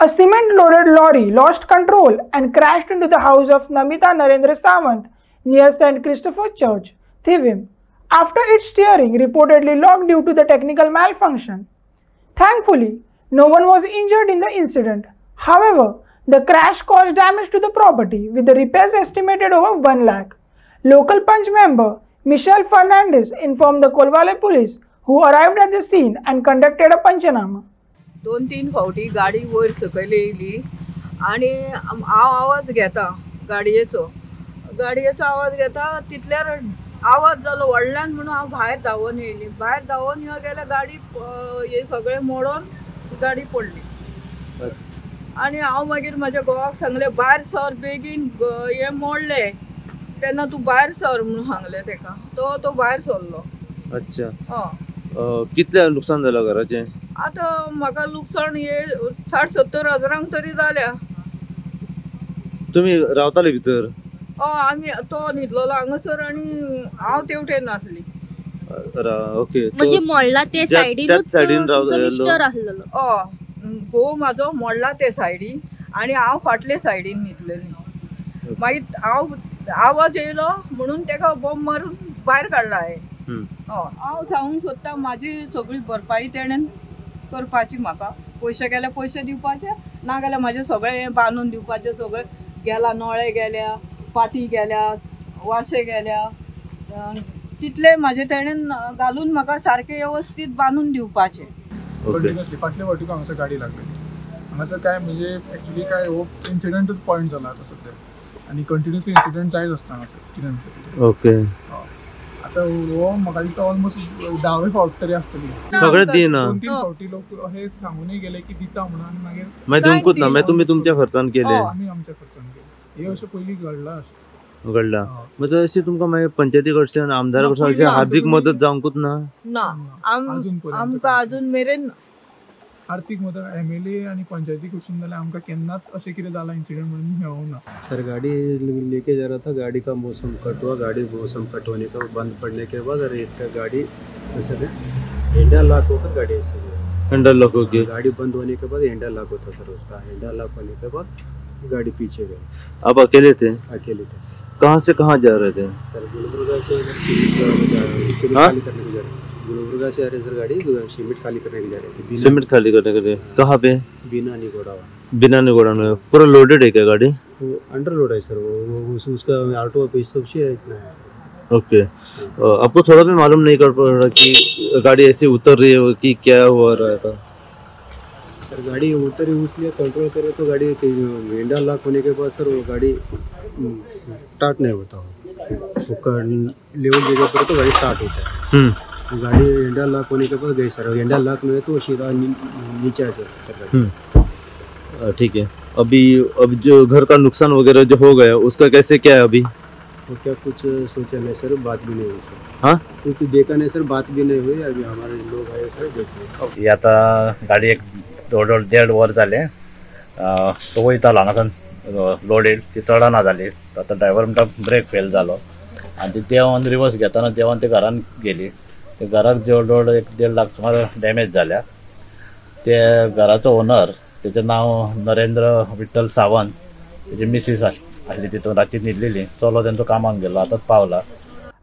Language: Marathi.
A cement-loaded lorry lost control and crashed into the house of Namita Narendra Sawant near St. Christopher Church, Thivim, after its steering reportedly locked due to the technical malfunction. Thankfully, no one was injured in the incident. However, the crash caused damage to the property, with the repairs estimated over 1 lakh. Local Punch member Michelle Fernandez informed the Kolwale police, who arrived at the scene and conducted a Panchanama. 2-3 फावटी गाडी वयर सकयल येयली आणि हांव आवाज घेता गाडयेचो आवाज घेता तितल्यार आवाज जालो व्हडल्यान म्हणून हांव भायर धांवून येयली. भायर धांवून यो गेल्यार गाडी हे सगळें मोडोन गाडी पडली आणि हांव मागीर म्हाज्या घोवाक सांगलें भायर सर बेगीन हें मोडलें तेन्ना तूं भायर सर म्हणून सांगलें तेका. तो भायर सरलो. अच्छा. कितले नुकसान जालां घराचें? आता म्हाका लुकसाण हे 60-70 हजारांक तरी जाल्या. तुम्ही रावताले भितर? आमी तो न्हिदलोलो हांगासर आणि हांव तेवटेन नासली. ओके. म्हणजे मोडला ते सायडीन मिस्टर आसलेलो. घोव म्हाजो मोडला ते सायडीन आणि हांव फाटले सायडीन न्हिदलेली. मागीर हांव आवाज येयलो म्हणून तेका बॉम्ब मारून भायर काडला हांवें. हांव सांगूंक सोदता म्हाजी सगळी भरपाई तेणेन करपाची. म्हाका पयशे गेले पयशे दिवपाचे, ना जाल्यार म्हाजें सगळें हें बांदून दिवपाचें. सगळें गेला, नळे गेल्या, पाटी गेल्या, वाशे गेल्या, तितले म्हाजे तेणेन घालून म्हाका सारकें वेवस्थीत बांदून दिवपाचें. कंटिन्युअसली फाटल्या फावटी हांगासर गाडी लागलेली. हांगासर काय म्हणजे एक्चुअली काय हो इन्सिडंटूच पॉयंट जाला आतां सद्या आनी कंटिन्युअसली इन्सिडंट जायत आसता हांगासर कितें. ओके. आता हो म्हाका दिसता ऑलमोस्ट 10वे फावट तरी आसतली. सगळे दिना 2-3 फावटी लोक हे सांगूनय गेले की दिता म्हणून आनी मागीर दिवंकूच ना. मागीर तुमी तुमच्या खर्चान केले? आमी आमच्या खर्चान केले. हे अशें पयलीं घडला म्हणजे अशी तुमकां मागीर पंचायती कडच्यान आमदारा कडच्यान अशी हार्दिक मदत जावंकूच ना? आमकां अजून मेरेन आर्थीक मदत MLA आनी पंचायती कडसून जाल्यार आमकां केन्नाच अशें कितें जाला इंसिडेंट म्हणून मेळूंक ना. सर गाड़ी लेके जा रहा था, गाड़ी का मौसम कट हुआ, गाड़ी मौसम कट होने का बंद पड़ने के बाद रेत का गाड़ी सर हेंडा लॉक होकर गाड़ी ऐसे हैंडल लॉक हो गया. गाड़ी बंद होने के बाद हेंडा लॉक होता सर, उसका हेंडा लॉक होने के बाद गाड़ी पीछे गई. आप अकेले थे? अकेले थे. कहाँ से कहाँ जा रहे थे? सर गुलबर्गा से खाली करने को जा रहे थे. गुलबर्गा से आ रहे सर गाड़ी सीमेंट खाली करने के जा रहे थे. सीमेंट खाली करने के लिए कहाँ पे? बिना निगोड़ा. बिना निगोड़ा में पूरा लोडेड है क्या गाड़ी? वो अंडर लोड है सर. वो उसका ऑटो पैसा से इतना है. ओके. आपको थोड़ा भी मालूम नहीं कर पा रहा कि गाड़ी ऐसे उतर रही है कि क्या हुआ रहा था? सर गाड़ी उतरी उसलिए कंट्रोल करे तो गाड़ी हेंडा लॉक होने के बाद सर वो गाड़ी स्टार्ट नहीं होता. वो लेवल जगह पर तो गाड़ी स्टार्ट होता है. गाड़ी हेंडा लॉक होने के बाद गई सर. हेंडा लॉक में तो सीधा नीचे आ जाता सर. ठीक है. अभी जो घर का नुकसान वगैरह जो हो गया उसका कैसे क्या है अभी? वो क्या कुछ सोचा नहीं सर, बात भी नहीं हुई सर. हाँ, कुछ देखा नहीं सर, बात भी नहीं हुई. अभी हमारे लोग आए सर देखिए. आता गाडी एक 1.5 वर जाले. तो वयतालो हांगासान लोडेड, ती चडना जाली. आता ड्रायव्हर म्हणटा ब्रेक फेल जालो आनी ती देंवन रिवर्स घेताना देंवन ते घरान गेली. ते घराक जवळ 1.5 लाख सुमार डॅमेज जाल्या. ते घराचो ओनर त्याचे नाव नरेंद्र विठ्ठल सावंत, त्याची मिसीस आसली तितून राती न्हिदलेली. चलो तेंचो कामाक गेलो, आतांच पावला.